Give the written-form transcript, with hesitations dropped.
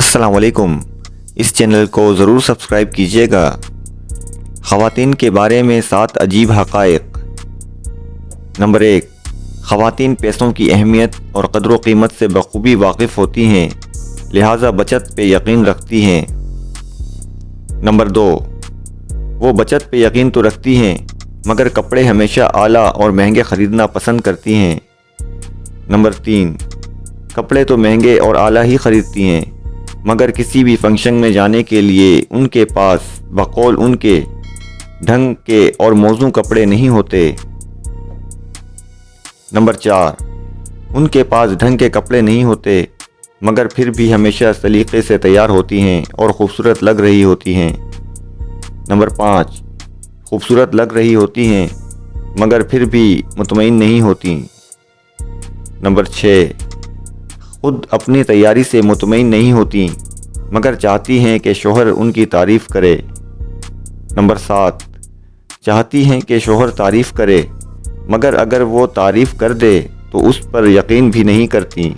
السلام علیکم، اس چینل کو ضرور سبسکرائب کیجیے گا۔ خواتین کے بارے میں 7 عجیب حقائق۔ نمبر 1، خواتین پیسوں کی اہمیت اور قدر و قیمت سے بخوبی واقف ہوتی ہیں، لہٰذا بچت پہ یقین رکھتی ہیں۔ نمبر 2، وہ بچت پہ یقین تو رکھتی ہیں مگر کپڑے ہمیشہ اعلیٰ اور مہنگے خریدنا پسند کرتی ہیں۔ نمبر 3، کپڑے تو مہنگے اور اعلیٰ ہی خریدتی ہیں مگر کسی بھی فنکشن میں جانے کے لیے ان کے پاس بقول ان کے ڈھنگ کے اور موزوں کپڑے نہیں ہوتے۔ نمبر 4، ان کے پاس ڈھنگ کے کپڑے نہیں ہوتے مگر پھر بھی ہمیشہ سلیقے سے تیار ہوتی ہیں اور خوبصورت لگ رہی ہوتی ہیں۔ نمبر 5، خوبصورت لگ رہی ہوتی ہیں مگر پھر بھی مطمئن نہیں ہوتی۔ نمبر 6، خود اپنی تیاری سے مطمئن نہیں ہوتی مگر چاہتی ہیں کہ شوہر ان کی تعریف کرے۔ نمبر 7، چاہتی ہیں کہ شوہر تعریف کرے مگر اگر وہ تعریف کر دے تو اس پر یقین بھی نہیں کرتی۔